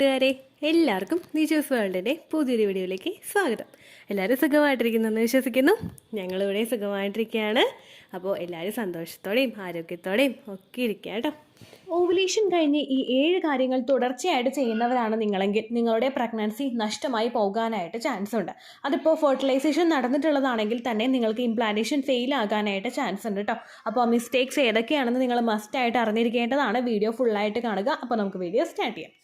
കൂട്ടുകാരെ, എല്ലാവർക്കും നിജൂസ് വേൾഡിൻ്റെ പുതിയൊരു വീഡിയോയിലേക്ക് സ്വാഗതം. എല്ലാവരും സുഖമായിട്ടിരിക്കുന്നെന്ന് വിശ്വസിക്കുന്നു. ഞങ്ങളിവിടെ സുഖമായിട്ടിരിക്കുകയാണ്. അപ്പോൾ എല്ലാവരും സന്തോഷത്തോടെയും ആരോഗ്യത്തോടെയും ഒക്കെ ഇരിക്കുക കേട്ടോ. ഓവുലേഷൻ കഴിഞ്ഞ് ഈ 7 കാര്യങ്ങൾ തുടർച്ചയായിട്ട് ചെയ്യുന്നവരാണ് നിങ്ങളെങ്കിൽ നിങ്ങളുടെ പ്രഗ്നൻസി നഷ്ടമായി പോകാനായിട്ട് ചാൻസ് ഉണ്ട്. അതിപ്പോൾ ഫെർട്ടിലൈസേഷൻ നടന്നിട്ടുള്ളതാണെങ്കിൽ തന്നെ നിങ്ങൾക്ക് ഇംപ്ലാന്റേഷൻ ഫെയിൽ ആകാനായിട്ട് ചാൻസ് ഉണ്ട് കേട്ടോ. അപ്പോൾ മിസ്റ്റേക്സ് ഏതൊക്കെയാണെന്ന് നിങ്ങൾ മസ്റ്റായിട്ട് അറിഞ്ഞിരിക്കേണ്ടതാണ്. വീഡിയോ ഫുള്ളായിട്ട് കാണുക. അപ്പോൾ നമുക്ക് വീഡിയോ സ്റ്റാർട്ട് ചെയ്യാം.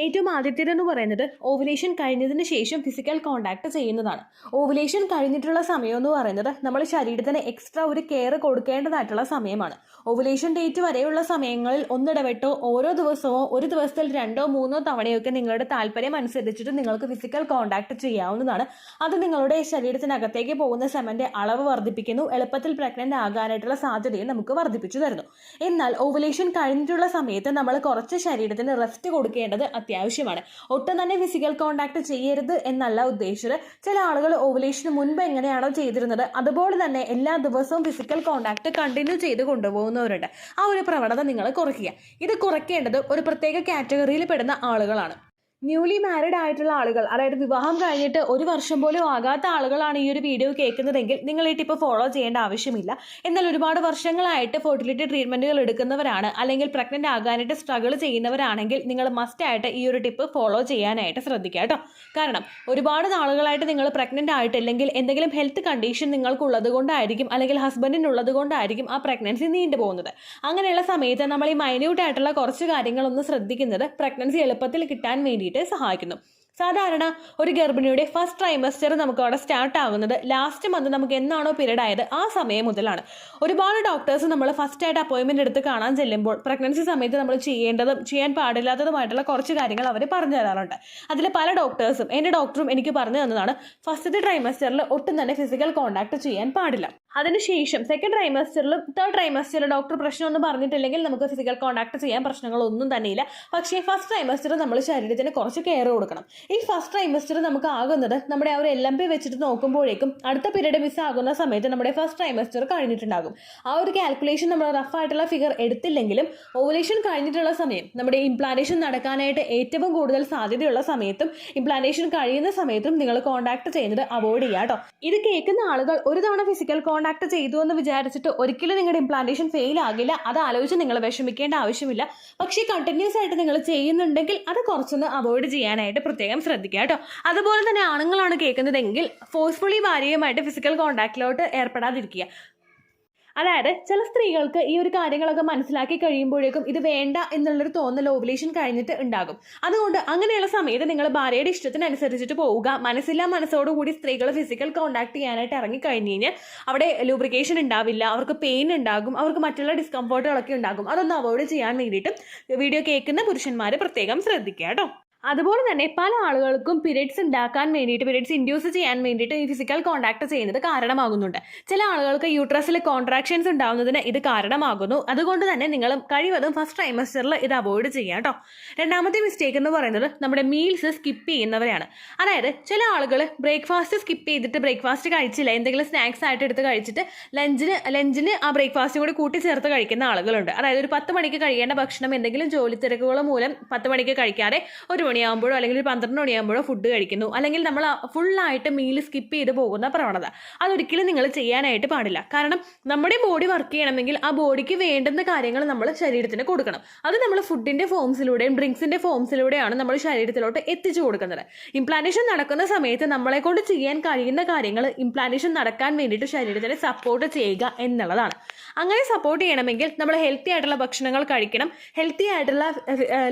ഏറ്റവും ആദ്യത്തേതെന്ന് പറയുന്നത് ഓവുലേഷൻ കഴിഞ്ഞതിന് ശേഷം ഫിസിക്കൽ കോണ്ടാക്ട് ചെയ്യുന്നതാണ്. ഓവുലേഷൻ കഴിഞ്ഞിട്ടുള്ള സമയം എന്ന് പറയുന്നത് നമ്മൾ ശരീരത്തിന് എക്സ്ട്രാ ഒരു കെയർ കൊടുക്കേണ്ടതായിട്ടുള്ള സമയമാണ്. ഓവുലേഷൻ ഡേറ്റ് വരെയുള്ള സമയങ്ങളിൽ ഒന്നിടവിട്ടോ ഓരോ ദിവസമോ ഒരു ദിവസത്തിൽ 2 or 3 തവണയൊക്കെ നിങ്ങളുടെ താല്പര്യം അനുസരിച്ചിട്ട് നിങ്ങൾക്ക് ഫിസിക്കൽ കോണ്ടാക്ട് ചെയ്യാവുന്നതാണ്. അത് നിങ്ങളുടെ ശരീരത്തിനകത്തേക്ക് പോകുന്ന സെമന്റെ അളവ് വർദ്ധിപ്പിക്കുന്നു, എളുപ്പത്തിൽ പ്രഗ്നന്റ് ആകാനായിട്ടുള്ള സാധ്യതയും നമുക്ക് വർദ്ധിപ്പിച്ചു തരുന്നു. എന്നാൽ ഓവുലേഷൻ കഴിഞ്ഞിട്ടുള്ള സമയത്ത് നമ്മൾ കുറച്ച് ശരീരത്തിന് റെസ്റ്റ് കൊടുക്കേണ്ടത് അത്യാവശ്യമാണ്. ഒട്ടും തന്നെ ഫിസിക്കൽ കോണ്ടാക്ട് ചെയ്യരുത് എന്നല്ല ഉദ്ദേശിച്ചത്. ചില ആളുകൾ ഓവുലേഷന് മുൻപ് എങ്ങനെയാണോ ചെയ്തിരുന്നത് അതുപോലെ തന്നെ എല്ലാ ദിവസവും ഫിസിക്കൽ കോണ്ടാക്ട് കണ്ടിന്യൂ ചെയ്ത് കൊണ്ടുപോകുന്നവരുണ്ട്. ആ ഒരു പ്രവണത നിങ്ങൾ കുറയ്ക്കുക. ഇത് കുറയ്ക്കേണ്ടത് ഒരു പ്രത്യേക കാറ്റഗറിയിൽ പെടുന്ന ആളുകളാണ്. ന്യൂലി മാരിഡ് ആയിട്ടുള്ള ആളുകൾ, അതായത് വിവാഹം കഴിഞ്ഞിട്ട് 1 വർഷം പോലും ആകാത്ത ആളുകളാണ് ഈ ഒരു വീഡിയോ കേൾക്കുന്നതെങ്കിൽ നിങ്ങൾ ഈ ടിപ്പ് ഫോളോ ചെയ്യേണ്ട ആവശ്യമില്ല. എന്നാൽ ഒരുപാട് വർഷങ്ങളായിട്ട് ഫെർട്ടിലിറ്റി ട്രീറ്റ്മെന്റുകൾ എടുക്കുന്നവരാണ് അല്ലെങ്കിൽ പ്രഗ്നന്റ് ആകാനായിട്ട് സ്ട്രഗിൾ ചെയ്യുന്നവരാണെങ്കിൽ നിങ്ങൾ മസ്റ്റ് ആയിട്ട് ഈ ഒരു ടിപ്പ് ഫോളോ ചെയ്യാനായിട്ട് ശ്രദ്ധിക്കുക കേട്ടോ. കാരണം ഒരുപാട് നാളുകളായിട്ട് നിങ്ങൾ പ്രഗ്നന്റ് ആയിട്ടില്ലെങ്കിൽ എന്തെങ്കിലും ഹെൽത്ത് കണ്ടീഷൻ നിങ്ങൾക്കുള്ളത് കൊണ്ടായിരിക്കും അല്ലെങ്കിൽ ഹസ്ബൻഡിനുള്ളത് കൊണ്ടായിരിക്കും ആ പ്രഗ്നൻസി നീണ്ടു പോകുന്നത്. അങ്ങനെയുള്ള സമയത്ത് നമ്മൾ ഈ മൈന്യൂട്ട് ആയിട്ടുള്ള കുറച്ച് കാര്യങ്ങളൊന്ന് ശ്രദ്ധിക്കുന്നത് പ്രഗ്നൻസി എളുപ്പത്തിൽ കിട്ടാൻ വേണ്ടി സഹായിക്കുന്നു. സാധാരണ ഒരു ഗർഭിണിയുടെ ഫസ്റ്റ് ട്രൈമസ്റ്റർ നമുക്ക് അവിടെ സ്റ്റാർട്ട് ആകുന്നത് ലാസ്റ്റ് മന്ത് നമുക്ക് എന്നാണോ പീരീഡ് ആയത് ആ സമയം മുതലാണ്. ഒരുപാട് ഡോക്ടേഴ്സ് നമ്മൾ ഫസ്റ്റ് ആയിട്ട് അപ്പോയിൻമെന്റ് എടുത്ത് കാണാൻ ചെല്ലുമ്പോൾ പ്രഗ്നൻസി സമയത്ത് നമ്മൾ ചെയ്യേണ്ടതും ചെയ്യാൻ പാടില്ലാത്തതുമായിട്ടുള്ള കുറച്ച് കാര്യങ്ങൾ അവർ പറഞ്ഞു തരാറുണ്ട്. അതിൽ പല ഡോക്ടേഴ്സും എൻ്റെ ഡോക്ടറും എനിക്ക് പറഞ്ഞു തന്നതാണ് ഫസ്റ്റത്തെ ട്രൈമസ്റ്ററിൽ ഒട്ടും തന്നെ ഫിസിക്കൽ കോണ്ടാക്ട് ചെയ്യാൻ പാടില്ല. അതിനുശേഷം സെക്കൻഡ് ട്രൈമസ്റ്ററിലും തേർഡ് ട്രൈമസ്റ്ററിൽ ഡോക്ടർ പ്രശ്നമൊന്നും പറഞ്ഞിട്ടില്ലെങ്കിൽ നമുക്ക് ഫിസിക്കൽ കോണ്ടാക്ട് ചെയ്യാൻ പ്രശ്നങ്ങളൊന്നും തന്നെയില്ല. പക്ഷേ ഫസ്റ്റ് ട്രൈമസ്റ്റർ നമ്മൾ ശരീരത്തിന് കുറച്ച് കെയർ കൊടുക്കണം. ഈ ഫസ്റ്റ് ട്രൈമസ്റ്റർ നമുക്ക് ആകുന്നത് നമ്മുടെ ആ ഒരു LMP വെച്ചിട്ട് നോക്കുമ്പോഴേക്കും അടുത്ത പീരീഡ് മിസ് ആകുന്ന സമയത്ത് നമ്മുടെ ഫസ്റ്റ് ട്രൈമസ്റ്റർ കഴിഞ്ഞിട്ടുണ്ടാകും. ആ ഒരു കാൽക്കുലേഷൻ നമ്മൾ റഫ് ആയിട്ടുള്ള ഫിഗർ എടുത്തില്ലെങ്കിലും ഓവുലേഷൻ കഴിഞ്ഞിട്ടുള്ള സമയം നമ്മുടെ ഇംപ്ലാന്റേഷൻ നടക്കാനായിട്ട് ഏറ്റവും കൂടുതൽ സാധ്യതയുള്ള സമയത്തും ഇംപ്ലാന്റേഷൻ കഴിയുന്ന സമയത്തും നിങ്ങൾ കോണ്ടാക്ട് ചെയ്യുന്നത് അവോയ്ഡ് ചെയ്യുക കേട്ടോ. ഇത് കേൾക്കുന്ന ആളുകൾ ഒരു തവണ ഫിസിക്കൽ കോണ്ടാക്ട് ചെയ്തു എന്ന് വിചാരിച്ചിട്ട് ഒരിക്കലും നിങ്ങളുടെ ഇംപ്ലാന്റേഷൻ ഫെയിൽ ആകില്ല. അത് ആലോചിച്ച് നിങ്ങൾ വിഷമിക്കേണ്ട ആവശ്യമില്ല. പക്ഷേ കണ്ടിന്യൂസ് ആയിട്ട് നിങ്ങൾ ചെയ്യുന്നുണ്ടെങ്കിൽ അത് കുറച്ചൊന്ന് അവോയ്ഡ് ചെയ്യാനായിട്ട് പ്രത്യേകം ശ്രദ്ധിക്കുക കേട്ടോ. അതുപോലെ തന്നെ ആണുങ്ങളാണ് കേൾക്കുന്നതെങ്കിൽ ഫോഴ്സ്ഫുള്ളി ഭാര്യയുമായിട്ട് ഫിസിക്കൽ കോണ്ടാക്റ്റിലോട്ട് ഏർപ്പെടാതിരിക്കുക. അതായത് ചില സ്ത്രീകൾക്ക് ഈ ഒരു കാര്യങ്ങളൊക്കെ മനസ്സിലാക്കി കഴിയുമ്പോഴേക്കും ഇത് വേണ്ട എന്നുള്ളൊരു തോന്നൽ ഓവുലേഷൻ കഴിഞ്ഞിട്ട് ഉണ്ടാകും. അതുകൊണ്ട് അങ്ങനെയുള്ള സമയത്ത് നിങ്ങൾ ഭാര്യയുടെ ഇഷ്ടത്തിനനുസരിച്ചിട്ട് പോവുക. മനസ്സില്ലാ മനസ്സോടുകൂടി സ്ത്രീകൾ ഫിസിക്കൽ കോണ്ടാക്ട് ചെയ്യാനായിട്ട് ഇറങ്ങിക്കഴിഞ്ഞ് കഴിഞ്ഞാൽ അവിടെ ലൂബ്രിക്കേഷൻ ഉണ്ടാവില്ല, അവർക്ക് പെയിൻ ഉണ്ടാകും, അവർക്ക് മറ്റുള്ള ഡിസ്കംഫോർട്ടുകളൊക്കെ ഉണ്ടാകും. അതൊന്ന് അവോയ്ഡ് ചെയ്യാൻ വേണ്ടിയിട്ട് വീഡിയോ കേൾക്കുന്ന പുരുഷന്മാർ പ്രത്യേകം ശ്രദ്ധിക്കുക കേട്ടോ. അതുപോലെ തന്നെ പല ആളുകൾക്കും പീരിയഡ്സ് ഉണ്ടാക്കാൻ വേണ്ടിയിട്ട് പീരിയഡ്സ് ഇൻഡ്യൂസ് ചെയ്യാൻ വേണ്ടിയിട്ട് ഈ ഫിസിക്കൽ കോണ്ടാക്ട് ചെയ്യുന്നത് കാരണമാകുന്നുണ്ട്. ചില ആളുകൾക്ക് യൂട്രസിൽ കോൺട്രാക്ഷൻസ് ഉണ്ടാകുന്നതിന് ഇത് കാരണമാകുന്നു. അതുകൊണ്ട് തന്നെ നിങ്ങൾ കഴിവതും ഫസ്റ്റ് ട്രൈമസ്റ്ററിൽ ഇത് അവോയ്ഡ് ചെയ്യുക കേട്ടോ. രണ്ടാമത്തെ മിസ്റ്റേക്ക് എന്ന് പറയുന്നത് നമ്മുടെ മീൽസ് സ്കിപ്പ് ചെയ്യുന്നവരാണ്. അതായത് ചില ആളുകൾ ബ്രേക്ക്ഫാസ്റ്റ് സ്കിപ്പ് ചെയ്തിട്ട് ബ്രേക്ക്ഫാസ്റ്റ് കഴിച്ചില്ല, എന്തെങ്കിലും സ്നാക്സ് ആയിട്ട് എടുത്ത് കഴിച്ചിട്ട് ലഞ്ചിന് ആ ബ്രേക്ക്ഫാസ്റ്റും കൂടി കൂട്ടിച്ചേർത്ത് കഴിക്കുന്ന ആളുകളുണ്ട്. അതായത് ഒരു 10 മണിക്ക് കഴിയേണ്ട ഭക്ഷണം എന്തെങ്കിലും ജോലി തിരക്കുകൾ മൂലം 10 മണിക്ക് കഴിക്കാതെ 1 മണിയാകുമ്പോഴോ അല്ലെങ്കിൽ 12 മണിയാകുമ്പോഴോ ഫുഡ് കഴിക്കുന്നു, അല്ലെങ്കിൽ നമ്മൾ ഫുള്ളായിട്ട് മീൽ സ്കിപ്പ് ചെയ്ത് പോകുന്ന പ്രവണത. അതൊരിക്കലും നിങ്ങൾ ചെയ്യാനായിട്ട് പാടില്ല. കാരണം നമ്മുടെ ബോഡി വർക്ക് ചെയ്യണമെങ്കിൽ ആ ബോഡിക്ക് വേണ്ടുന്ന കാര്യങ്ങൾ നമ്മൾ ശരീരത്തിന് കൊടുക്കണം. അത് നമ്മൾ ഫുഡിന്റെ ഫോംസിലൂടെയും ഡ്രിങ്ക്സിന്റെ ഫോംസിലൂടെയാണ് നമ്മൾ ശരീരത്തിലോട്ട് എത്തിച്ചു കൊടുക്കുന്നത്. ഇംപ്ലാന്റേഷൻ നടക്കുന്ന സമയത്ത് നമ്മളെ കൊണ്ട് ചെയ്യാൻ കഴിയുന്ന കാര്യങ്ങൾ ഇംപ്ലാന്റേഷൻ നടക്കാൻ വേണ്ടിയിട്ട് ശരീരത്തിനെ സപ്പോർട്ട് ചെയ്യുക എന്നുള്ളതാണ്. അങ്ങനെ സപ്പോർട്ട് ചെയ്യണമെങ്കിൽ നമ്മൾ ഹെൽത്തി ആയിട്ടുള്ള ഭക്ഷണങ്ങൾ കഴിക്കണം, ഹെൽത്തി ആയിട്ടുള്ള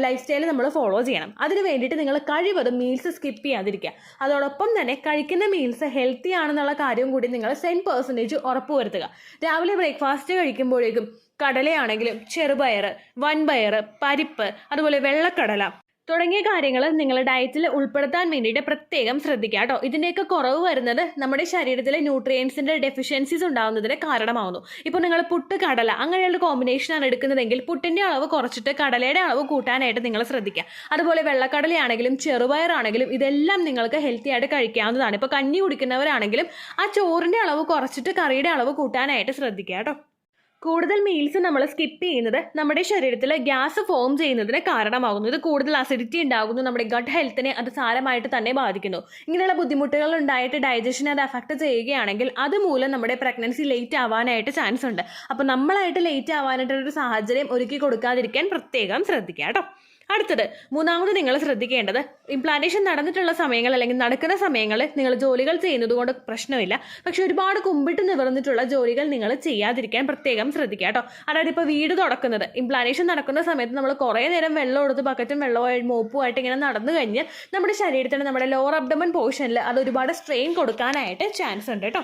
ലൈഫ് സ്റ്റൈൽ നമ്മൾ ഫോളോ ചെയ്യണം. അതിന് വേണ്ടിയിട്ട് നിങ്ങൾ കഴിവതും മീൽസ് സ്കിപ്പ് ചെയ്യാതിരിക്കുക. അതോടൊപ്പം തന്നെ കഴിക്കുന്ന മീൽസ് ഹെൽത്തി ആണെന്നുള്ള കാര്യം കൂടി നിങ്ങൾ 100% ഉറപ്പുവരുത്തുക. രാവിലെ ബ്രേക്ക്ഫാസ്റ്റ് കഴിക്കുമ്പോഴേക്കും കടലയാണെങ്കിലും ചെറുപയർ, വൻപയർ, പരിപ്പ്, അതുപോലെ വെള്ളക്കടല തുടങ്ങിയ കാര്യങ്ങൾ നിങ്ങളുടെ ഡയറ്റിൽ ഉൾപ്പെടുത്താൻ വേണ്ടിയിട്ട് പ്രത്യേകം ശ്രദ്ധിക്കുക കേട്ടോ. ഇതിൻ്റെയൊക്കെ കുറവ് വരുന്നത് നമ്മുടെ ശരീരത്തിലെ ന്യൂട്രിയൻസിൻ്റെ ഡെഫിഷ്യൻസീസ് ഉണ്ടാകുന്നതിന് കാരണമാകുന്നു. ഇപ്പോൾ നിങ്ങൾ പുട്ട് കടല അങ്ങനെയുള്ള കോമ്പിനേഷനാണ് എടുക്കുന്നതെങ്കിൽ പുട്ടിൻ്റെ അളവ് കുറച്ചിട്ട് കടലയുടെ അളവ് കൂട്ടാനായിട്ട് നിങ്ങൾ ശ്രദ്ധിക്കുക. അതുപോലെ വെള്ളക്കടലയാണെങ്കിലും ചെറുപയറാണെങ്കിലും ഇതെല്ലാം നിങ്ങൾക്ക് ഹെൽത്തി ആയിട്ട് കഴിക്കാവുന്നതാണ്. ഇപ്പോൾ കഞ്ഞി കുടിക്കുന്നവരാണെങ്കിലും ആ ചോറിൻ്റെ അളവ് കുറച്ചിട്ട് കറിയുടെ അളവ് കൂട്ടാനായിട്ട് ശ്രദ്ധിക്കുക കേട്ടോ. കൂടുതൽ മീൽസ് നമ്മൾ സ്കിപ്പ് ചെയ്യുന്നത് നമ്മുടെ ശരീരത്തിൽ ഗ്യാസ് ഫോം ചെയ്യുന്നതിന് കാരണമാകുന്നു. ഇത് കൂടുതൽ അസിഡിറ്റി ഉണ്ടാകുന്നു, നമ്മുടെ ഗട്ട് ഹെൽത്തിനെ അത് സാരമായിട്ട് തന്നെ ബാധിക്കുന്നു. ഇങ്ങനെയുള്ള ബുദ്ധിമുട്ടുകൾ ഉണ്ടായിട്ട് ഡൈജഷനെ അത് അഫക്റ്റ് ചെയ്യുകയാണെങ്കിൽ അതുമൂലം നമ്മുടെ പ്രഗ്നൻസി ലേറ്റ് ആവാനായിട്ട് ചാൻസ് ഉണ്ട്. അപ്പോൾ നമ്മളായിട്ട് ലേറ്റ് ആവാനായിട്ടൊരു സാഹചര്യം ഒരുക്കി കൊടുക്കാതിരിക്കാൻ പ്രത്യേകം ശ്രദ്ധിക്കുക കേട്ടോ. അടുത്തത്, മൂന്നാമത് നിങ്ങൾ ശ്രദ്ധിക്കേണ്ടത്, ഇംപ്ലാന്റേഷൻ നടന്നിട്ടുള്ള സമയങ്ങൾ അല്ലെങ്കിൽ നടക്കുന്ന സമയങ്ങളിൽ നിങ്ങൾ ജോലികൾ ചെയ്യുന്നത് കൊണ്ട് പ്രശ്നമില്ല. പക്ഷെ ഒരുപാട് കുമ്പിട്ട് നിവർന്നിട്ടുള്ള ജോലികൾ നിങ്ങൾ ചെയ്യാതിരിക്കാൻ പ്രത്യേകം ശ്രദ്ധിക്കുക കേട്ടോ. അതായത് ഇപ്പോൾ വീട് തുടക്കുന്നത്, ഇംപ്ലാന്റേഷൻ നടക്കുന്ന സമയത്ത് നമ്മൾ കുറേ നേരം വെള്ളം എടുത്ത് ബക്കറ്റും വെള്ളവും മോപ്പുമായിട്ട് ഇങ്ങനെ നടന്നു കഴിഞ്ഞാൽ നമ്മുടെ ശരീരത്തിന് നമ്മുടെ ലോവർ അബ്ഡമൻ പോർഷനിൽ അത് ഒരുപാട് സ്ട്രെയിൻ കൊടുക്കാനായിട്ട് ചാൻസ് ഉണ്ട് കേട്ടോ.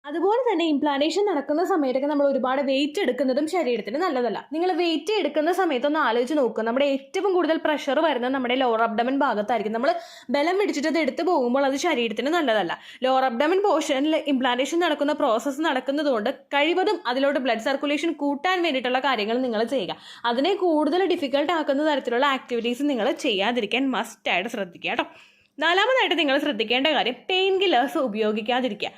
അതുപോലെ തന്നെ ഇംപ്ലാന്റേഷൻ നടക്കുന്ന സമയത്തൊക്കെ നമ്മൾ ഒരുപാട് വെയിറ്റ് എടുക്കുന്നതും ശരീരത്തിന് നല്ലതല്ല. നിങ്ങൾ വെയിറ്റ് എടുക്കുന്ന സമയത്തൊന്ന് ആലോചിച്ച് നോക്കുക, നമ്മുടെ ഏറ്റവും കൂടുതൽ പ്രഷർ വരുന്നത് നമ്മുടെ ലോവർ അബ്ഡമൻ ഭാഗത്തായിരിക്കും. നമ്മൾ ബലം പിടിച്ചിട്ട് അത് എടുത്ത് പോകുമ്പോൾ അത് ശരീരത്തിന് നല്ലതല്ല. ലോവർ അബ്ഡമൻ പോർഷനിൽ ഇംപ്ലാന്റേഷൻ നടക്കുന്ന പ്രോസസ്സ് നടക്കുന്നതുകൊണ്ട് കഴിവതും അതിലോട്ട് ബ്ലഡ് സർക്കുലേഷൻ കൂട്ടാൻ വേണ്ടിയിട്ടുള്ള കാര്യങ്ങൾ നിങ്ങൾ ചെയ്യുക. അതിനെ കൂടുതൽ ഡിഫിക്കൽട്ട് ആക്കുന്ന തരത്തിലുള്ള ആക്ടിവിറ്റീസ് നിങ്ങൾ ചെയ്യാതിരിക്കാൻ മസ്റ്റായിട്ട് ശ്രദ്ധിക്കുക കേട്ടോ. നാലാമതായിട്ട് നിങ്ങൾ ശ്രദ്ധിക്കേണ്ട കാര്യം, പെയിൻ കില്ലേഴ്സ് ഉപയോഗിക്കാതിരിക്കുക.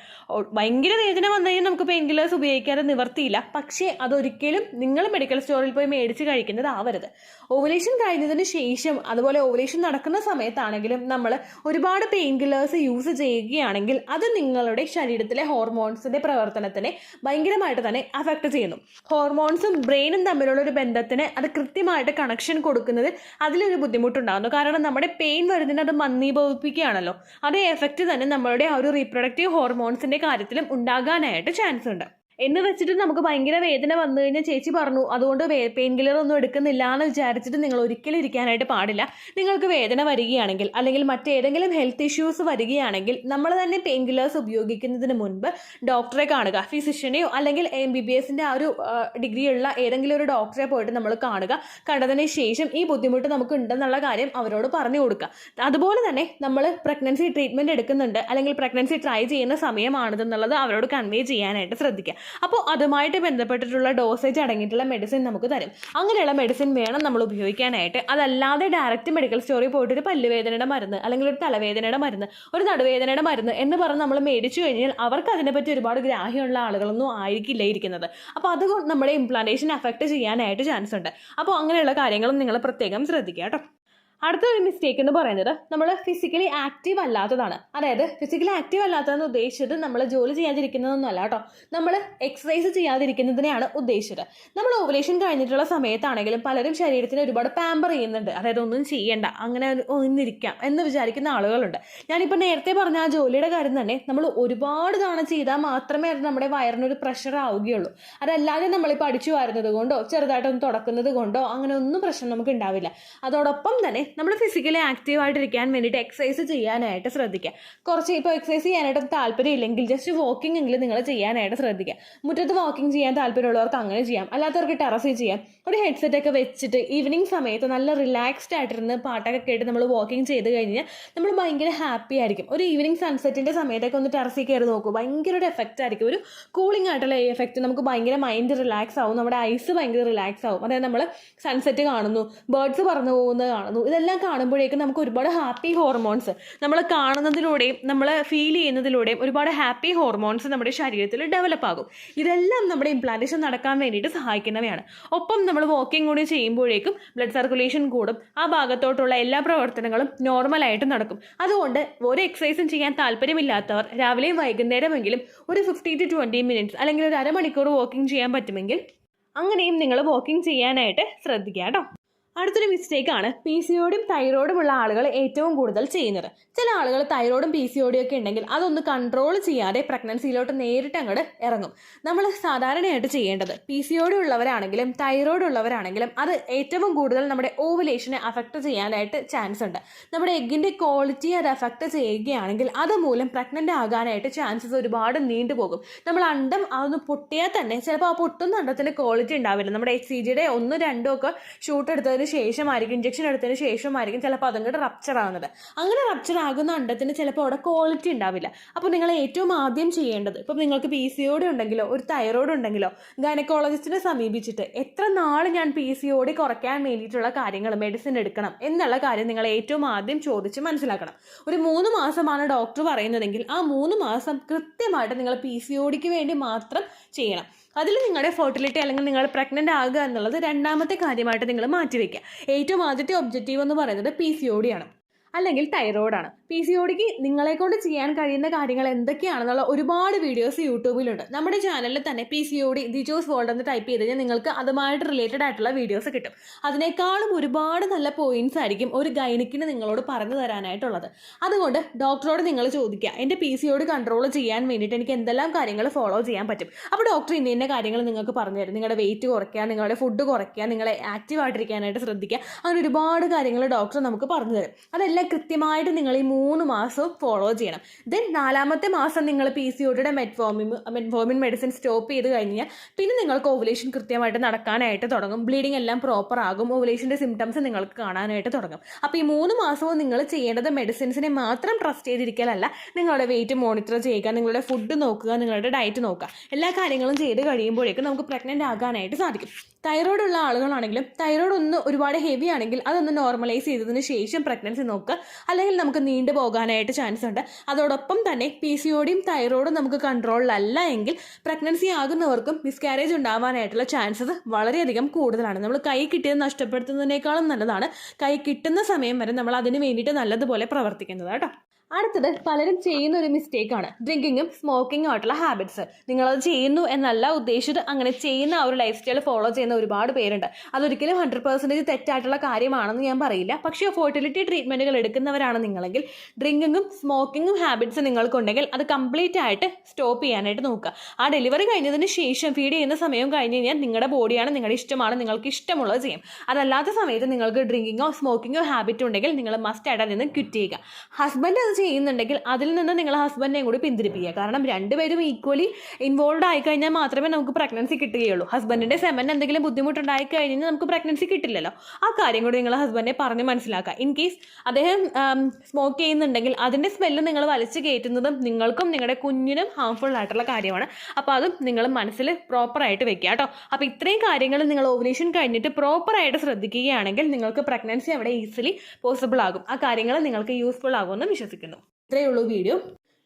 ഭയങ്കര വേദന വന്നു കഴിഞ്ഞാൽ നമുക്ക് പെയിൻ കില്ലേഴ്സ് ഉപയോഗിക്കാതെ നിവർത്തിയില്ല. പക്ഷേ അതൊരിക്കലും നിങ്ങൾ മെഡിക്കൽ സ്റ്റോറിൽ പോയി മേടിച്ച് കഴിക്കുന്നത് ആവരുത്. ഓവുലേഷൻ കഴിഞ്ഞതിന് ശേഷം അതുപോലെ ഓവുലേഷൻ നടക്കുന്ന സമയത്താണെങ്കിലും നമ്മൾ ഒരുപാട് പെയിൻ കില്ലേഴ്സ് യൂസ് ചെയ്യുകയാണെങ്കിൽ അത് നിങ്ങളുടെ ശരീരത്തിലെ ഹോർമോൺസിന്റെ പ്രവർത്തനത്തിനെ ഭയങ്കരമായിട്ട് തന്നെ അഫക്റ്റ് ചെയ്യുന്നു. ഹോർമോൺസും ബ്രെയിനും തമ്മിലുള്ള ഒരു ബന്ധത്തിന് അത് കൃത്യമായിട്ട് കണക്ഷൻ കൊടുക്കുന്നതിൽ അതിലൊരു ബുദ്ധിമുട്ടുണ്ടാകുന്നു. കാരണം നമ്മുടെ പെയിൻ വരുന്നതിന് അത് മന്ദീഭവിപ്പിക്കുകയാണല്ലോ. അതേ എഫക്റ്റ് തന്നെ നമ്മളുടെ ആ ഒരു റീപ്രൊഡക്റ്റീവ് ഹോർമോൺസിന്റെ കാര്യത്തിലും ഉണ്ടാകാനായിട്ട് ചാൻസ് ഉണ്ട്. എന്ന് വെച്ചിട്ട് നമുക്ക് ഭയങ്കര വേദന വന്നു കഴിഞ്ഞാൽ ചേച്ചി പറഞ്ഞു അതുകൊണ്ട് പെയിൻ കില്ലർ ഒന്നും എടുക്കുന്നില്ല എന്ന് വിചാരിച്ചിട്ട് നിങ്ങൾ ഒരിക്കലും ഇരിക്കാനായിട്ട് പാടില്ല. നിങ്ങൾക്ക് വേദന വരികയാണെങ്കിൽ അല്ലെങ്കിൽ മറ്റേതെങ്കിലും ഹെൽത്ത് ഇഷ്യൂസ് വരികയാണെങ്കിൽ നമ്മൾ തന്നെ പെയിൻ കില്ലേഴ്സ് ഉപയോഗിക്കുന്നതിന് മുൻപ് ഡോക്ടറെ കാണുക. ഫിസിഷ്യനെയോ അല്ലെങ്കിൽ MBBSന്റെ ആ ഒരു ഡിഗ്രിയുള്ള ഏതെങ്കിലും ഒരു ഡോക്ടറെ പോയിട്ട് നമ്മൾ കാണുക. കണ്ടതിന് ശേഷം ഈ ബുദ്ധിമുട്ട് നമുക്ക് ഉണ്ടെന്നുള്ള കാര്യം അവരോട് പറഞ്ഞു കൊടുക്കുക. അതുപോലെ തന്നെ നമ്മൾ പ്രഗ്നൻസി ട്രീറ്റ്മെൻറ്റ് എടുക്കുന്നുണ്ട് അല്ലെങ്കിൽ പ്രഗ്നൻസി ട്രൈ ചെയ്യുന്ന സമയമാണിതെന്നുള്ളത് അവരോട് കൺവേ ചെയ്യാനായിട്ട് ശ്രദ്ധിക്കുക. അപ്പോൾ അതുമായിട്ട് ബന്ധപ്പെട്ടിട്ടുള്ള ഡോസേജ് അടങ്ങിയിട്ടുള്ള മെഡിസിൻ നമുക്ക് തരും. അങ്ങനെയുള്ള മെഡിസിൻ വേണം നമ്മൾ ഉപയോഗിക്കാനായിട്ട്. അതല്ലാതെ ഡയറക്റ്റ് മെഡിക്കൽ സ്റ്റോറിൽ പോയിട്ട് ഒരു പല്ലുവേദനയുടെ മരുന്ന് അല്ലെങ്കിൽ ഒരു തലവേദനയുടെ മരുന്ന്, ഒരു നടുവേദനയുടെ മരുന്ന് എന്ന് പറഞ്ഞ് നമ്മൾ മേടിച്ചു കഴിഞ്ഞാൽ അവർക്ക് അതിനെപ്പറ്റി ഒരുപാട് ഗ്രാഹ്യമുള്ള ആളുകളൊന്നും ആയിരിക്കില്ല ഇരിക്കുന്നത്. അപ്പോൾ അതുകൊണ്ട് നമ്മുടെ ഇംപ്ലാന്റേഷൻ അഫക്റ്റ് ചെയ്യാനായിട്ട് ചാൻസ് ഉണ്ട്. അപ്പോൾ അങ്ങനെയുള്ള കാര്യങ്ങളും നിങ്ങൾ പ്രത്യേകം ശ്രദ്ധിക്കുക കേട്ടോ. അടുത്തൊരു മിസ്റ്റേക്ക് എന്ന് പറയുന്നത് നമ്മൾ ഫിസിക്കലി ആക്റ്റീവ് അല്ലാത്തതാണ്. അതായത് ഫിസിക്കലി ആക്റ്റീവ് അല്ലാത്തതെന്ന് ഉദ്ദേശിച്ചത് നമ്മൾ ജോലി ചെയ്യാതിരിക്കുന്നതൊന്നും അല്ല കേട്ടോ. നമ്മൾ എക്സസൈസ് ചെയ്യാതിരിക്കുന്നതിനെയാണ് ഉദ്ദേശിച്ചത്. നമ്മൾ ഓവുലേഷൻ കഴിഞ്ഞിട്ടുള്ള സമയത്താണെങ്കിലും പലരും ശരീരത്തിന് ഒരുപാട് പാമ്പർ ചെയ്യുന്നുണ്ട്. അതായത് ഒന്നും ചെയ്യേണ്ട, അങ്ങനെ ഒന്നിരിക്കാം എന്ന് വിചാരിക്കുന്ന ആളുകളുണ്ട്. ഞാനിപ്പോൾ നേരത്തെ പറഞ്ഞ ആ ജോലിയുടെ കാര്യം തന്നെ നമ്മൾ ഒരുപാട് തവണ ചെയ്താൽ മാത്രമേ അത് നമ്മുടെ വയറിനൊരു പ്രഷർ ആവുകയുള്ളൂ. അതല്ലാതെ നമ്മളിപ്പോൾ അടിച്ചു വാരുന്നത് കൊണ്ടോ ചെറുതായിട്ടൊന്ന് തുടക്കുന്നത് കൊണ്ടോ അങ്ങനെ ഒന്നും പ്രശ്നം നമുക്ക് ഉണ്ടാവില്ല. അതോടൊപ്പം തന്നെ നമ്മൾ ഫിസിക്കലി ആക്റ്റീവ് ആയിട്ടിരിക്കാൻ വേണ്ടിയിട്ട് എക്സസൈസ് ചെയ്യാനായിട്ട് ശ്രദ്ധിക്കുക. കുറച്ച് ഇപ്പോൾ എക്സസൈസ് ചെയ്യാനായിട്ട് താല്പര്യമില്ലെങ്കിൽ ജസ്റ്റ് വാക്കിംഗ് എങ്കിലും നിങ്ങൾ ചെയ്യാനായിട്ട് ശ്രദ്ധിക്കുക. മുറ്റത്ത് വാക്കിംഗ് ചെയ്യാൻ താല്പര്യമുള്ളവർക്ക് അങ്ങനെ ചെയ്യാം, അല്ലാത്തവർക്ക് ടെറസിൽ ചെയ്യാം. ഒരു ഹെഡ്സെറ്റ് ഒക്കെ വെച്ചിട്ട് ഈവനിങ് സമയത്ത് നല്ല റിലാക്സ്ഡ് ആയിട്ടിരുന്ന് പാട്ടൊക്കെ കേട്ട് നമ്മൾ വാക്കിംഗ് ചെയ്ത് കഴിഞ്ഞാൽ നമ്മൾ ഭയങ്കര ഹാപ്പി ആയിരിക്കും. ഒരു ഈവനിങ് സൺസെറ്റിൻ്റെ സമയത്തൊക്കെ ഒന്ന് ടെറസിൽ കയറി നോക്കൂ, ഭയങ്കര ഒരു എഫക്റ്റ് ആയിരിക്കും. ഒരു കൂളിംഗ് ആയിട്ടുള്ള ഈ എഫക്റ്റ്, നമുക്ക് ഭയങ്കര മൈൻഡ് റിലാക്സ് ആവും, നമ്മുടെ ഐസ് ഭയങ്കര റിലാക്സ് ആവും. അതായത് നമ്മൾ സൺസെറ്റ് കാണുന്നു, ബേർഡ്സ് പറന്നു പോകുന്നത് കാണുന്നു, ഇതെല്ലാം കാണുമ്പോഴേക്കും നമുക്ക് ഒരുപാട് ഹാപ്പി ഹോർമോൺസ് നമ്മൾ കാണുന്നതിലൂടെയും നമ്മൾ ഫീൽ ചെയ്യുന്നതിലൂടെയും ഒരുപാട് ഹാപ്പി ഹോർമോൺസ് നമ്മുടെ ശരീരത്തിൽ ഡെവലപ്പ് ആകും. ഇതെല്ലാം നമ്മുടെ ഇംപ്ലാന്റേഷൻ നടക്കാൻ വേണ്ടിയിട്ട് സഹായിക്കുന്നവയാണ്. ഒപ്പം നമ്മൾ വാക്കിംഗ് കൂടി ചെയ്യുമ്പോഴേക്കും ബ്ലഡ് സർക്കുലേഷൻ കൂടും, ആ ഭാഗത്തോട്ടുള്ള എല്ലാ പ്രവർത്തനങ്ങളും നോർമലായിട്ട് നടക്കും. അതുകൊണ്ട് ഒരു എക്സസൈസും ചെയ്യാൻ താല്പര്യമില്ലാത്തവർ രാവിലെയും വൈകുന്നേരമെങ്കിലും ഒരു 15 to 20 മിനിറ്റ്സ് അല്ലെങ്കിൽ ഒരു അരമണിക്കൂർ വാക്കിംഗ് ചെയ്യാൻ പറ്റുമെങ്കിൽ അങ്ങനെയും നിങ്ങൾ വാക്കിംഗ് ചെയ്യാനായിട്ട് ശ്രദ്ധിക്കുക കേട്ടോ. അടുത്തൊരു മിസ്റ്റേക്കാണ് PCODയും തൈറോയിഡും ഉള്ള ആളുകൾ ഏറ്റവും കൂടുതൽ ചെയ്യുന്നത്. ചില ആളുകൾ തൈറോയിഡും PCODയും ഒക്കെ ഉണ്ടെങ്കിൽ അതൊന്ന് കൺട്രോൾ ചെയ്യാതെ പ്രഗ്നൻസിയിലോട്ട് നേരിട്ട് അങ്ങോട്ട് ഇറങ്ങും. നമ്മൾ സാധാരണയായിട്ട് ചെയ്യേണ്ടത് PCOD ഉള്ളവരാണെങ്കിലും തൈറോയിഡ് ഉള്ളവരാണെങ്കിലും അത് ഏറ്റവും കൂടുതൽ നമ്മുടെ ഓവുലേഷനെ അഫക്റ്റ് ചെയ്യാനായിട്ട് ചാൻസ് ഉണ്ട്. നമ്മുടെ എഗ്ഗിൻ്റെ ക്വാളിറ്റി അത് അഫക്റ്റ് ചെയ്യുകയാണെങ്കിൽ അതുമൂലം പ്രഗ്നൻ്റ് ആകാനായിട്ട് ചാൻസസ് ഒരുപാട് നീണ്ടുപോകും. നമ്മൾ അണ്ടം അതൊന്ന് പൊട്ടിയാൽ തന്നെ ചിലപ്പോൾ ആ പൊട്ടുന്ന അണ്ടത്തിന് ക്വാളിറ്റി ഉണ്ടാവില്ല. നമ്മുടെ HCGയുടെ 1, 2 ഒക്കെ ഷൂട്ട് എടുത്തതിന് ശേഷമായിരിക്കും, ഇഞ്ചക്ഷൻ എടുത്തതിന് ശേഷമായിരിക്കും ചിലപ്പോൾ അതങ്ങോട്ട് റപ്ചർ ആകുന്നത്. അങ്ങനെ റപ്ചർ ആകുന്ന അണ്ടത്തിന് ചിലപ്പോൾ അവിടെ ക്വാളിറ്റി ഉണ്ടാവില്ല. അപ്പോൾ നിങ്ങൾ ഏറ്റവും ആദ്യം ചെയ്യേണ്ടത്, ഇപ്പം നിങ്ങൾക്ക് PCOD ഉണ്ടെങ്കിലോ ഒരു തൈറോയിഡ് ഉണ്ടെങ്കിലോ ഗൈനക്കോളജിസ്റ്റിനെ സമീപിച്ചിട്ട് എത്ര നാൾ ഞാൻ PCOD കുറയ്ക്കാൻ വേണ്ടിയിട്ടുള്ള കാര്യങ്ങൾ മെഡിസിൻ എടുക്കണം എന്നുള്ള കാര്യം നിങ്ങൾ ഏറ്റവും ആദ്യം ചോദിച്ച് മനസ്സിലാക്കണം. ഒരു 3 മാസമാണ് ഡോക്ടർ പറയുന്നതെങ്കിൽ ആ 3 മാസം കൃത്യമായിട്ട് നിങ്ങൾ PCODക്ക് വേണ്ടി മാത്രം ചെയ്യണം. അതിൽ നിങ്ങളുടെ ഫെർട്ടിലിറ്റി അല്ലെങ്കിൽ നിങ്ങൾ പ്രഗ്നൻ്റ് ആകുക എന്നുള്ളത് രണ്ടാമത്തെ കാര്യമായിട്ട് നിങ്ങൾ മാറ്റിവെക്കുക. ഏറ്റവും ആദ്യത്തെ ഒബ്ജക്റ്റീവ് എന്ന് പറയുന്നത് PCOD ആണ്, അല്ലെങ്കിൽ തൈറോയിഡാണ്. PCODക്ക് നിങ്ങളെ കൊണ്ട് ചെയ്യാൻ കഴിയുന്ന കാര്യങ്ങൾ എന്തൊക്കെയാണെന്നുള്ള ഒരുപാട് വീഡിയോസ് യൂട്യൂബിലുണ്ട്. നമ്മുടെ ചാനലിൽ തന്നെ PCOD ദിജോസ് വേൾഡ് എന്ന് ടൈപ്പ് ചെയ്ത് കഴിഞ്ഞാൽ നിങ്ങൾക്ക് അതുമായിട്ട് റിലേറ്റഡ് ആയിട്ടുള്ള വീഡിയോസ് കിട്ടും. അതിനേക്കാളും ഒരുപാട് നല്ല പോയിന്റ്സ് ആയിരിക്കും ഒരു ഗൈനിക്കിന് നിങ്ങളോട് പറഞ്ഞു തരാനായിട്ടുള്ളത്. അതുകൊണ്ട് ഡോക്ടറോട് നിങ്ങൾ ചോദിക്കുക, എൻ്റെ PCOD കൺട്രോൾ ചെയ്യാൻ വേണ്ടിയിട്ട് എനിക്ക് എന്തെല്ലാം കാര്യങ്ങൾ ഫോളോ ചെയ്യാൻ പറ്റും. അപ്പോൾ ഡോക്ടർ ഇന്ന കാര്യങ്ങൾ നിങ്ങൾക്ക് പറഞ്ഞു തരും. നിങ്ങളുടെ വെയിറ്റ് കുറയ്ക്കുക, നിങ്ങളുടെ ഫുഡ് കുറയ്ക്കുക, നിങ്ങളെ ആക്റ്റീവ് ആയിട്ടിരിക്കാനായിട്ട് ശ്രദ്ധിക്കുക, അങ്ങനെ ഒരുപാട് കാര്യങ്ങൾ ഡോക്ടർ നമുക്ക് പറഞ്ഞു തരും. അതെല്ലാം കൃത്യമായിട്ട് നിങ്ങൾ ഈ 3 മാസവും ഫോളോ ചെയ്യണം. ദെൻ 4ാമത്തെ മാസം നിങ്ങൾ PCODയുടെ മെറ്റ്ഫോർമിൻ മെഡിസിൻ സ്റ്റോപ്പ് ചെയ്ത് കഴിഞ്ഞാൽ പിന്നെ നിങ്ങൾക്ക് ഓവുലേഷൻ കൃത്യമായിട്ട് നടക്കാനായിട്ട് തുടങ്ങും. ബ്ലീഡിംഗ് എല്ലാം പ്രോപ്പർ ആകും. ഓവുലേഷൻ്റെ സിംറ്റംസ് നിങ്ങൾക്ക് കാണാനായിട്ട് തുടങ്ങും. അപ്പോൾ ഈ 3 മാസവും നിങ്ങൾ ചെയ്യേണ്ടത് മെഡിസിൻസിനെ മാത്രം ട്രസ്റ്റ് ചെയ്തിരിക്കലല്ല, നിങ്ങളുടെ വെയിറ്റ് മോണിറ്റർ ചെയ്യുക, നിങ്ങളുടെ ഫുഡ് നോക്കുക, നിങ്ങളുടെ ഡയറ്റ് നോക്കുക. എല്ലാ കാര്യങ്ങളും ചെയ്ത് കഴിയുമ്പോഴേക്കും നമുക്ക് പ്രഗ്നൻ്റ് ആകാനായിട്ട് സാധിക്കും. തൈറോയ്ഡ് ഉള്ള ആളുകളാണെങ്കിലും തൈറോയ്ഡ് ഒന്ന് ഒരുപാട് ഹെവി ആണെങ്കിൽ അതൊന്ന് നോർമലൈസ് ചെയ്തതിന് ശേഷം പ്രഗ്നൻസി നോക്കുക, അല്ലെങ്കിൽ നമുക്ക് നീണ്ടു പോകാനായിട്ട് ചാൻസ് ഉണ്ട്. അതോടൊപ്പം തന്നെ PCODയും തൈറോയ്ഡും നമുക്ക് കൺട്രോളിലല്ല എങ്കിൽ പ്രഗ്നൻസി ആകുന്നവർക്കും മിസ്കാരേജ് ഉണ്ടാവാനായിട്ടുള്ള ചാൻസസ് വളരെയധികം കൂടുതലാണ്. നമ്മൾ കൈ കിട്ടിയത് നഷ്ടപ്പെടുത്തുന്നതിനേക്കാളും നല്ലതാണ് കൈ കിട്ടുന്ന സമയം വരെ നമ്മൾ അതിന് വേണ്ടിയിട്ട് നല്ലതുപോലെ പ്രവർത്തിക്കുന്നത് കേട്ടോ. അടുത്തത് പലരും ചെയ്യുന്ന ഒരു മിസ്റ്റേക്കാണ് ഡ്രിങ്കിങ്ങും സ്മോക്കിങ്ങും ആയിട്ടുള്ള ഹാബിറ്റ്സ്. നിങ്ങളത് ചെയ്യുന്നു എന്നല്ല ഉദ്ദേശിച്ചത്, അങ്ങനെ ചെയ്യുന്ന ആ ഒരു ലൈഫ് സ്റ്റൈൽ ഫോളോ ചെയ്യുന്ന ഒരുപാട് പേരുണ്ട്. അതൊരിക്കലും 100% തെറ്റായിട്ടുള്ള കാര്യമാണെന്ന് ഞാൻ പറയില്ല. പക്ഷേ ഫെർട്ടിലിറ്റി ട്രീറ്റ്മെൻറ്റുകൾ എടുക്കുന്നവരാണ് നിങ്ങളെങ്കിൽ ഡ്രിങ്കിങ്ങും സ്മോക്കിങ്ങും ഹാബിറ്റ്സ് നിങ്ങൾക്കുണ്ടെങ്കിൽ അത് കംപ്ലീറ്റ് ആയിട്ട് സ്റ്റോപ്പ് ചെയ്യാനായിട്ട് നോക്കുക. ആ ഡെലിവറി കഴിഞ്ഞതിന് ശേഷം ഫീഡ് ചെയ്യുന്ന സമയം കഴിഞ്ഞ് കഴിഞ്ഞാൽ നിങ്ങളുടെ ബോഡിയാണ്, നിങ്ങളുടെ ഇഷ്ടമാണ്, നിങ്ങൾക്ക് ഇഷ്ടമുള്ളത് ചെയ്യും. അതല്ലാത്ത സമയത്ത് നിങ്ങൾക്ക് ഡ്രിങ്കിങ്ങോ സ്മോക്കിങ്ങോ ഹാബിറ്റ് ഉണ്ടെങ്കിൽ നിങ്ങൾ മസ്റ്റ് ആയിട്ട് അതിൽ നിന്ന് ക്വിറ്റ് ചെയ്യുക. ഹസ്ബൻഡ് അത് ചെയ്യുന്നുണ്ടെങ്കിൽ അതിൽ നിന്ന് നിങ്ങൾ ഹസ്ബൻഡിനെയും കൂടി പിന്തിരിപ്പിക്കുക. കാരണം രണ്ടുപേരും ഈക്വലി ഇൻവോൾവ് ആയിക്കഴിഞ്ഞാൽ മാത്രമേ നമുക്ക് പ്രഗ്നൻസി കിട്ടുകയുള്ളൂ. ഹസ്ബൻഡിൻ്റെ സെമൻ എന്തെങ്കിലും ബുദ്ധിമുട്ടുണ്ടായി കഴിഞ്ഞാൽ നമുക്ക് പ്രഗ്നൻസി കിട്ടില്ലല്ലോ. ആ കാര്യം കൂടി നിങ്ങൾ ഹസ്ബൻഡിനെ പറഞ്ഞ് മനസ്സിലാക്കുക. ഇൻ കേസ് അദ്ദേഹം സ്മോക്ക് ചെയ്യുന്നുണ്ടെങ്കിൽ അതിൻ്റെ സ്മെല്ല് നിങ്ങൾ വലിച്ചു കയറ്റുന്നതും നിങ്ങൾക്കും നിങ്ങളുടെ കുഞ്ഞിനും ഹാംഫുൾ ആയിട്ടുള്ള കാര്യമാണ്. അപ്പോൾ അതും നിങ്ങൾ മനസ്സിൽ പ്രോപ്പറായിട്ട് വെക്കുക കേട്ടോ. അപ്പോൾ ഇത്രയും കാര്യങ്ങൾ നിങ്ങൾ ഓവുലേഷൻ കഴിഞ്ഞിട്ട് പ്രോപ്പറായിട്ട് ശ്രദ്ധിക്കുകയാണെങ്കിൽ നിങ്ങൾക്ക് പ്രഗ്നൻസി അവിടെ ഈസിലി പോസിബിൾ ആകും. ആ കാര്യങ്ങൾ നിങ്ങൾക്ക് യൂസ്ഫുൾ ആകുമെന്ന് വിശ്വസിക്കുന്നു. ഇത്രയേ ഉള്ളൂ വീഡിയോ.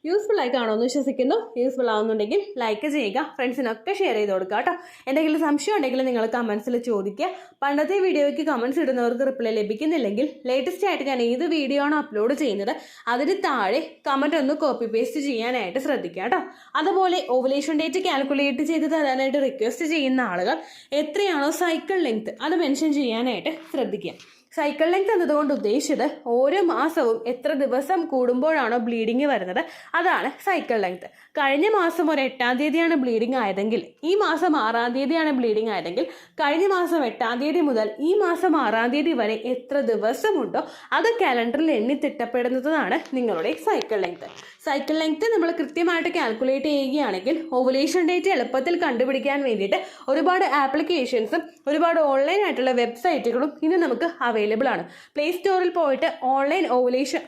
യൂസ്ഫുൾ ആയി കാണുമെന്ന് വിശ്വസിക്കുന്നു. യൂസ്ഫുൾ ആവുന്നുണ്ടെങ്കിൽ ലൈക്ക് ചെയ്യുക, ഫ്രണ്ട്സിനൊക്കെ ഷെയർ ചെയ്ത് കൊടുക്കുക കേട്ടോ. എന്തെങ്കിലും സംശയം ഉണ്ടെങ്കിൽ നിങ്ങൾ കമൻസിൽ ചോദിക്കുക. പണ്ടത്തെ വീഡിയോയ്ക്ക് കമൻസ് ഇടുന്നവർക്ക് റിപ്ലൈ ലഭിക്കുന്നില്ലെങ്കിൽ ലേറ്റസ്റ്റ് ആയിട്ട് ഞാൻ ഏത് വീഡിയോ ആണോ അപ്ലോഡ് ചെയ്യുന്നത് അതിന് താഴെ കമൻറ്റ് ഒന്ന് കോപ്പി പേസ്റ്റ് ചെയ്യാനായിട്ട് ശ്രദ്ധിക്കുക കേട്ടോ. അതുപോലെ ഓവുലേഷൻ ഡേറ്റ് കാൽക്കുലേറ്റ് ചെയ്ത് തരാനായിട്ട് റിക്വസ്റ്റ് ചെയ്യുന്ന ആളുകൾ എത്രയാണോ സൈക്കിൾ ലെങ്ത് അത് മെൻഷൻ ചെയ്യാനായിട്ട് ശ്രദ്ധിക്കുക. സൈക്കിൾ ലെങ്ത് എന്നതുകൊണ്ട് ഉദ്ദേശിച്ചത് ഓരോ മാസവും എത്ര ദിവസം കൂടുമ്പോഴാണോ ബ്ലീഡിങ് വരുന്നത് അതാണ് സൈക്കിൾ ലെങ്ത്. കഴിഞ്ഞ മാസം ഒരു 8-ാം തീയതിയാണ് ബ്ലീഡിങ് ആയതെങ്കിൽ ഈ മാസം 6-ാം തീയതിയാണ് ബ്ലീഡിങ് ആയതെങ്കിൽ കഴിഞ്ഞ മാസം 8-ാം തീയതി മുതൽ ഈ മാസം 6-ാം തീയതി വരെ എത്ര ദിവസമുണ്ടോ അത് കാലണ്ടറിൽ എണ്ണി തിട്ടപ്പെടുന്നതാണ് നിങ്ങളുടെ സൈക്കിൾ ലെങ്ത്. സൈക്കിൾ ലെങ്ത് നമ്മൾ കൃത്യമായിട്ട് കാൽക്കുലേറ്റ് ചെയ്യുകയാണെങ്കിൽ ഓവുലേഷൻ ഡേറ്റ് എളുപ്പത്തിൽ കണ്ടുപിടിക്കാൻ വേണ്ടിയിട്ട് ഒരുപാട് ആപ്ലിക്കേഷൻസും ഒരുപാട് ഓൺലൈൻ ആയിട്ടുള്ള വെബ്സൈറ്റുകളും ഇന്ന് നമുക്ക് അവൈലബിൾ ആണ്. പ്ലേ സ്റ്റോറിൽ പോയിട്ട് ഓൺലൈൻ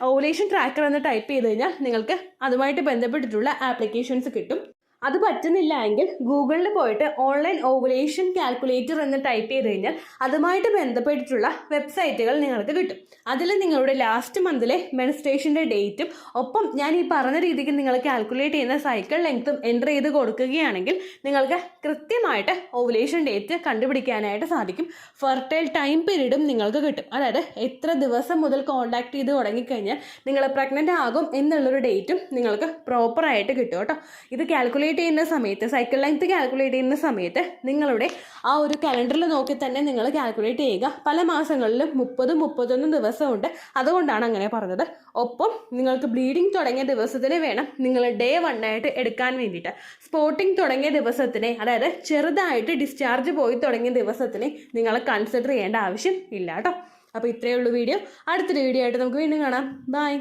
ഓവുലേഷൻ ട്രാക്കർ എന്ന് ടൈപ്പ് ചെയ്ത് കഴിഞ്ഞാൽ നിങ്ങൾക്ക് അതുമായിട്ട് ബന്ധപ്പെട്ടിട്ടുള്ള ആപ്ലിക്കേഷൻസ് കിട്ടും. അത് പറ്റുന്നില്ല എങ്കിൽ ഗൂഗിളിൽ പോയിട്ട് ഓൺലൈൻ ഓവുലേഷൻ കാൽക്കുലേറ്റർ എന്ന് ടൈപ്പ് ചെയ്ത് കഴിഞ്ഞാൽ അതുമായിട്ട് ബന്ധപ്പെട്ടിട്ടുള്ള വെബ്സൈറ്റുകൾ നിങ്ങൾക്ക് കിട്ടും. അതിൽ നിങ്ങളുടെ ലാസ്റ്റ് മന്തിലെ മെൻസ്ട്രേഷൻ്റെ ഡേറ്റും ഒപ്പം ഞാൻ ഈ പറഞ്ഞ രീതിക്ക് നിങ്ങൾ കാൽക്കുലേറ്റ് ചെയ്യുന്ന സൈക്കിൾ ലെങ്ത്തും എൻ്റർ ചെയ്ത് കൊടുക്കുകയാണെങ്കിൽ നിങ്ങൾക്ക് കൃത്യമായിട്ട് ഓവുലേഷൻ ഡേറ്റ് കണ്ടുപിടിക്കാനായിട്ട് സാധിക്കും. ഫെർട്ടൈൽ ടൈം പീരീഡും നിങ്ങൾക്ക് കിട്ടും. അതായത് എത്ര ദിവസം മുതൽ കോൺടാക്ട് ചെയ്ത് തുടങ്ങിക്കഴിഞ്ഞാൽ നിങ്ങൾ പ്രഗ്നൻ്റ് ആകും എന്നുള്ളൊരു ഡേറ്റും നിങ്ങൾക്ക് പ്രോപ്പറായിട്ട് കിട്ടും കേട്ടോ. ഇത് കാൽക്കുലേറ്റ് ചെയ്യുന്ന സമയത്ത് സൈക്കിൾ ലെങ്ത് കാൽക്കുലേറ്റ് ചെയ്യുന്ന സമയത്ത് നിങ്ങളുടെ ആ ഒരു കലണ്ടറിൽ നോക്കി തന്നെ നിങ്ങൾ കാൽക്കുലേറ്റ് ചെയ്യുക. പല മാസങ്ങളിലും 30-31 ദിവസമുണ്ട്, അതുകൊണ്ടാണ് അങ്ങനെ പറഞ്ഞത്. ഒപ്പം നിങ്ങൾക്ക് ബ്ലീഡിങ് തുടങ്ങിയ ദിവസത്തിന് വേണം നിങ്ങൾ ഡേ 1 ആയിട്ട് എടുക്കാൻ വേണ്ടിയിട്ട്. സ്പോട്ടിങ് തുടങ്ങിയ ദിവസത്തിനെ, അതായത് ചെറുതായിട്ട് ഡിസ്ചാർജ് പോയി തുടങ്ങിയ ദിവസത്തിനെ നിങ്ങൾ കൺസിഡർ ചെയ്യേണ്ട ആവശ്യം ഇല്ല കേട്ടോ. അപ്പോൾ ഇത്രയേ ഉള്ളൂ വീഡിയോ. അടുത്തൊരു വീഡിയോ ആയിട്ട് നമുക്ക് വീണ്ടും കാണാം. ബൈ.